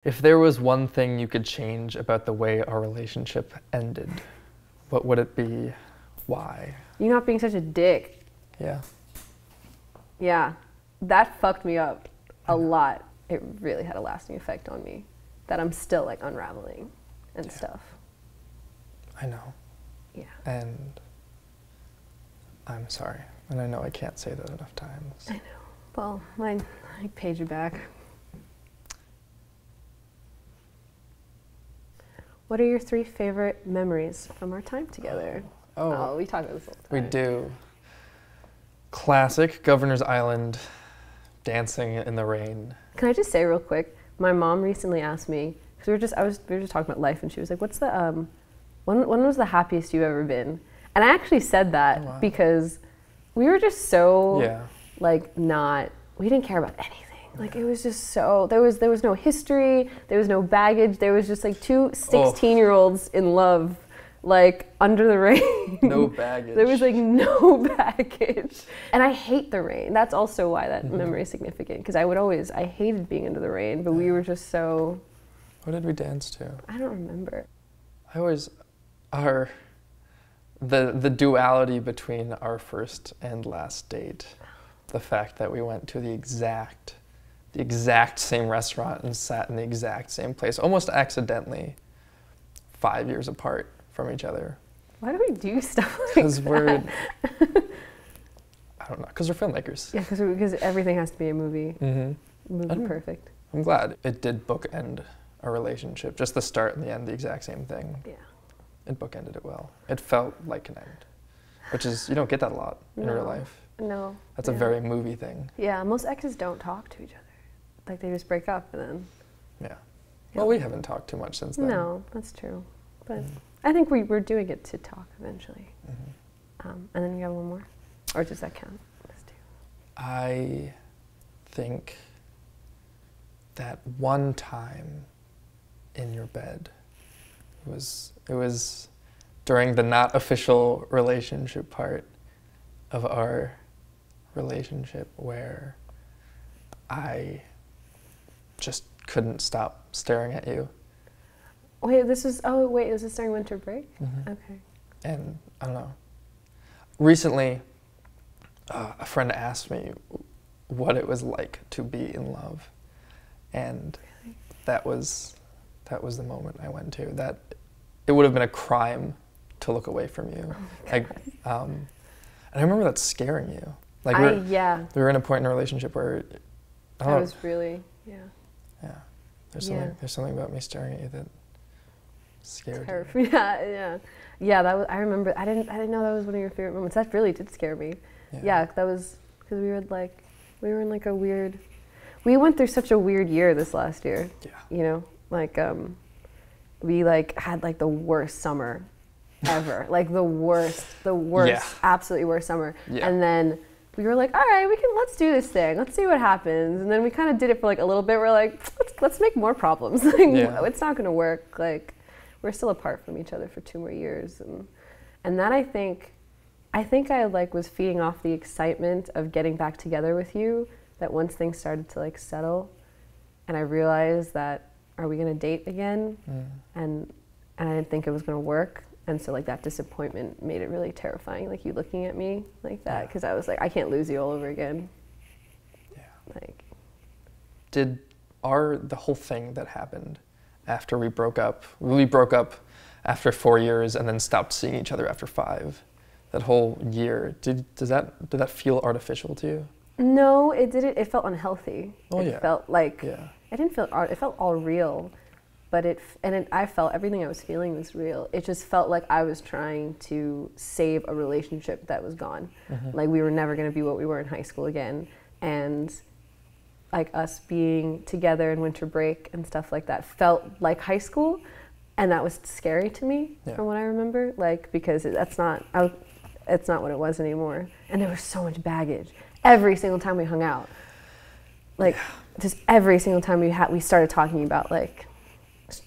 If there was one thing you could change about the way our relationship ended, what would it be? Why? You not being such a dick. Yeah. Yeah. That fucked me up a lot. It really had a lasting effect on me that I'm still like unraveling and stuff. I know. Yeah. And I'm sorry. And I know I can't say that enough times. I know. Well, I paid you back. What are your 3 favorite memories from our time together? Oh, we talk about this all the time. We do. Classic Governor's Island, dancing in the rain. Can I just say real quick? My mom recently asked me, because we were just talking about life, and she was like, "What's the when was the happiest you've ever been?" And I actually said that because we were just so like we didn't care about anything. Like it was just so there was no history, there was no baggage. There was just like 2 16-year-olds in love, like under the rain. No baggage. There was like no baggage. And I hate the rain. That's also why that memory is significant, because I hated being under the rain, but we were just so. What did we dance to? I don't remember. The duality between our first and last date. The fact that we went to the exact same restaurant and sat in the exact same place, almost accidentally, 5 years apart from each other. Why do we do stuff like that? Because we're, I don't know, because we're filmmakers. Yeah, because everything has to be a movie. Movie perfect. I'm glad it did bookend a relationship. Just the start and the end, the exact same thing. Yeah. It bookended it well. It felt like an end, which is, you don't get that a lot in real life. No. That's a very movie thing. Yeah, most exes don't talk to each other. Like they just break up and then. Yeah. Well, we haven't talked too much since then. No, that's true. But I think we're doing it to talk eventually. And then you have one more? Or does that count? That's 2. I think that one time in your bed, it was during the not official relationship part of our relationship where I just couldn't stop staring at you. Wait, was this during winter break? Okay. And I don't know. Recently, a friend asked me what it was like to be in love, and that was the moment I went to. That it would have been a crime to look away from you. And I remember that scaring you. Like we were in a point in a relationship where I was really There's something about me staring at you that scared you. Yeah. That was. I remember. I didn't know that was one of your favorite moments. That really did scare me. Yeah, that was because we were in like a weird. We went through such a weird year this last year. Yeah. You know, like we like had like the worst summer ever. Like the worst, absolutely worst summer. Yeah. And then we were like, all right, let's do this thing. Let's see what happens. And then we kind of did it for like a little bit. We're like, let's make more problems. Like, it's not gonna work. Like, we're still apart from each other for 2 more years. And that I think I like was feeding off the excitement of getting back together with you, that once things started to like settle and I realized that, are we gonna date again? And I didn't think it was gonna work. And so like that disappointment made it really terrifying, like you looking at me like that, because I was like, I can't lose you all over again. Yeah. Like, did the whole thing that happened after we broke up after 4 years and then stopped seeing each other after 5, that whole year, did that feel artificial to you? No, it didn't. It felt unhealthy. It felt like, it didn't feel it felt all real. But I felt everything I was feeling was real. It just felt like I was trying to save a relationship that was gone. Like we were never gonna be what we were in high school again. And like us being together in winter break and stuff like that felt like high school. And that was scary to me from what I remember. Like, because it's not what it was anymore. And there was so much baggage. Every single time we hung out. Like just every single time we started talking about like,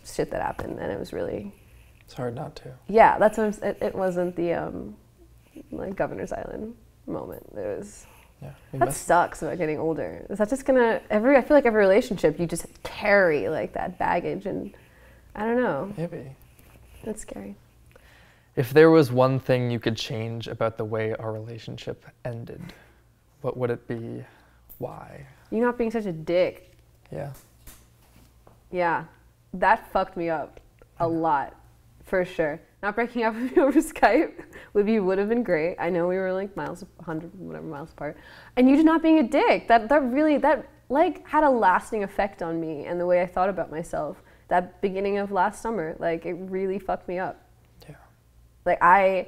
shit that happened, and it was really. It's hard not to. Yeah, that's what it wasn't the like Governor's Island moment. It was. Yeah. That sucks about getting older. Is that just gonna, I feel like every relationship, you just carry like that baggage, and I don't know. Maybe. That's scary. If there was one thing you could change about the way our relationship ended, what would it be? Why? You not being such a dick. Yeah. Yeah. That fucked me up a lot, for sure. Not breaking up with you over Skype with you would have been great. I know we were like 100 whatever miles apart. And you just not being a dick. That really like had a lasting effect on me and the way I thought about myself. That beginning of last summer, like it really fucked me up. Yeah. Like I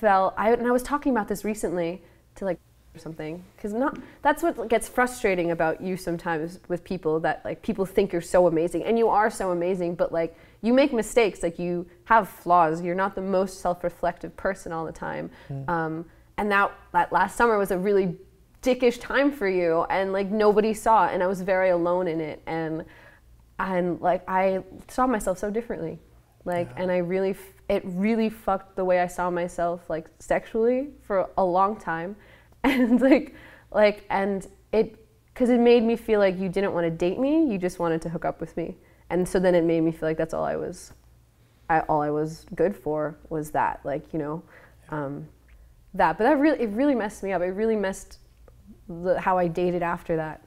was talking about this recently to like or something, because that's what gets frustrating about you sometimes with people, that like people think you're so amazing, and you are so amazing, but like you make mistakes, like you have flaws, you're not the most self-reflective person all the time. And that last summer was a really dickish time for you, and like nobody saw it, and I was very alone in it, and like I saw myself so differently, like and it really fucked the way I saw myself like sexually for a long time. And and because it made me feel like you didn't want to date me, you just wanted to hook up with me. And so then it made me feel like that's all I was good for, was that, like, you know, that. But it really messed me up. It really messed how I dated after that,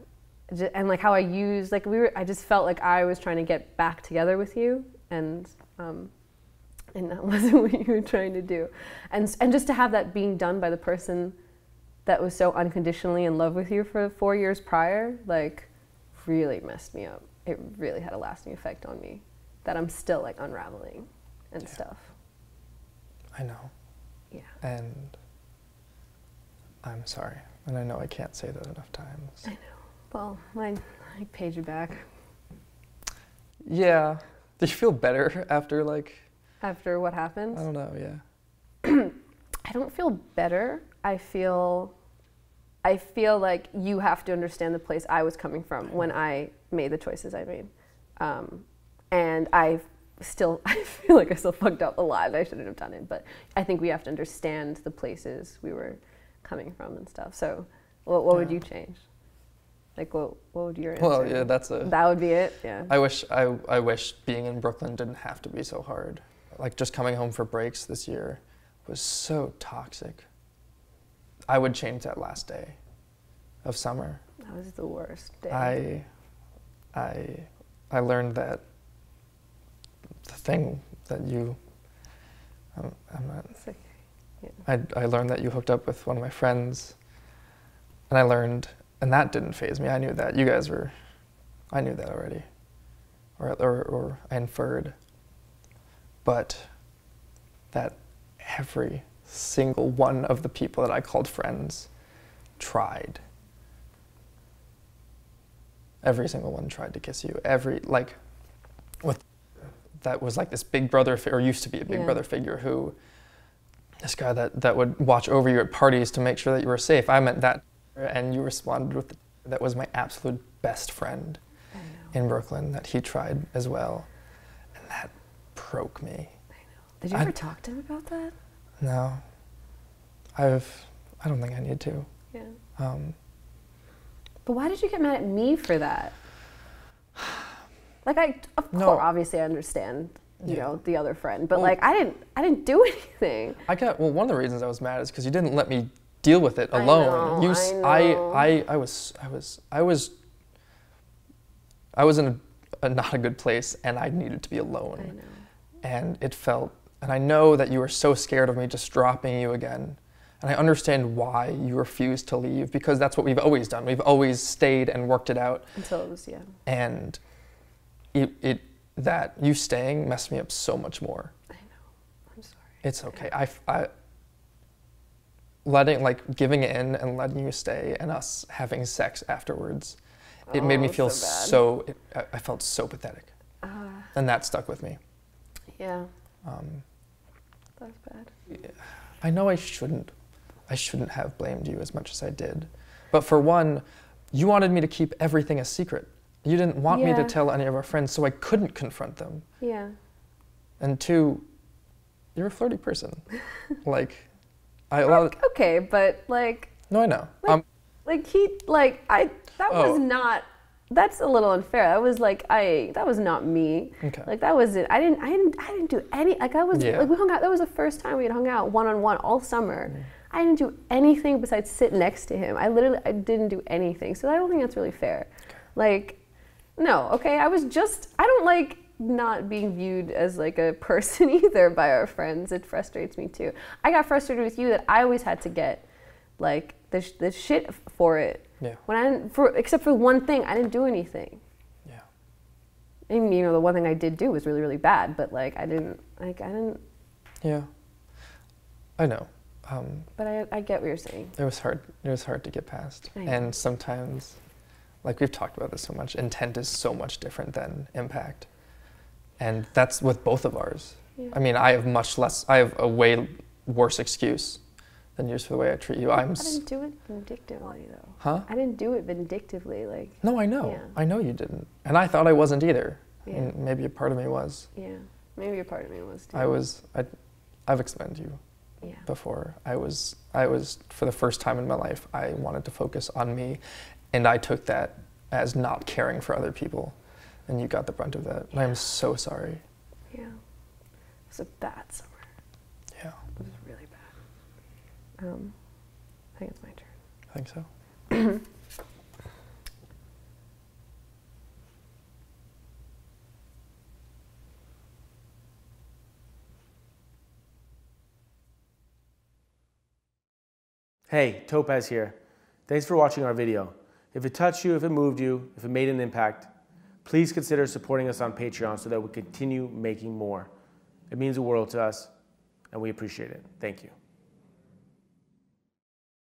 and like how I used, like I just felt like I was trying to get back together with you, and that wasn't what you were trying to do, and just to have that being done by the person that was so unconditionally in love with you for 4 years prior, like, really messed me up. It really had a lasting effect on me that I'm still, like, unraveling and stuff. I know. Yeah. And I'm sorry. And I know I can't say that enough times. I know. Well, I paid you back. Yeah. Did you feel better after, like... After what happened? I don't know, yeah. I don't feel better. I feel like you have to understand the place I was coming from when I made the choices I made. And I feel like I still fucked up a lot, and I shouldn't have done it, but I think we have to understand the places we were coming from and stuff. So what would you change? Like what would your answer? Well, yeah, that would be it, yeah. I wish being in Brooklyn didn't have to be so hard. Like just coming home for breaks this year was so toxic. I would change that last day of summer. That was the worst day. I learned that the thing that you, I'm not. It's okay. Yeah. I learned that you hooked up with one of my friends, and I learned, and that didn't faze me. I knew that I knew that already, or I inferred, but that every single one of the people that I called friends tried. Every single one tried to kiss you. That was like this big brother, or used to be a big brother figure, who, this guy that would watch over you at parties to make sure that you were safe. I meant that, and you responded with that was my absolute best friend in Brooklyn, that he tried as well, and that broke me. I know. Did you ever talk to him about that? No, I don't think I need to. Yeah. But why did you get mad at me for that? Like of course, obviously I understand, you know, the other friend, but like I didn't do anything. One of the reasons I was mad is because you didn't let me deal with it alone. I was in a not a good place, and I needed to be alone. I know. And it felt, and I know that you were so scared of me just dropping you again. And I understand why you refused to leave, because that's what we've always done. We've always stayed and worked it out. Until it was, And that you staying messed me up so much more. I know. I'm sorry. It's okay. Giving in and letting you stay and us having sex afterwards, it made me feel I felt so pathetic. And that stuck with me. Yeah. That's bad. Yeah. I know I shouldn't have blamed you as much as I did. But for one, you wanted me to keep everything a secret. You didn't want me to tell any of our friends, so I couldn't confront them. Yeah. And two, you're a flirty person. Okay, but like... No, I know. That was not. That's a little unfair. That was that was not me. Okay. Like that wasn't. I didn't do any. Like I was. Like we hung out. That was the first time we had hung out one-on-one all summer. I didn't do anything besides sit next to him. I didn't do anything. So I don't think that's really fair. Okay. Like, no. Okay. I don't like not being viewed as like a person either by our friends. It frustrates me too. I got frustrated with you that I always had to get like the shit for it. Yeah. When except for one thing, I didn't do anything. Yeah. And the one thing I did do was really, really bad, but I didn't. Yeah. I know. But I get what you're saying. It was hard. It was hard to get past. And sometimes, like we've talked about this so much, intent is so much different than impact. And that's with both of ours. Yeah. I mean, I have a way worse excuse than yours for the way I treat you. I didn't do it vindictively, though. Huh? I didn't do it vindictively, like. No, I know. Yeah. I know you didn't. And I thought I wasn't either. Yeah. And maybe a part of me was. Yeah. Maybe a part of me was, too. I've explained to you before. I was, for the first time in my life, I wanted to focus on me. And I took that as not caring for other people. And you got the brunt of that. And I'm so sorry. Yeah. It was a bad summer. Yeah. It was really bad. I think it's my turn. I think so. Hey, Topaz here. Thanks for watching our video. If it touched you, if it moved you, if it made an impact, please consider supporting us on Patreon so that we continue making more. It means the world to us, and we appreciate it. Thank you.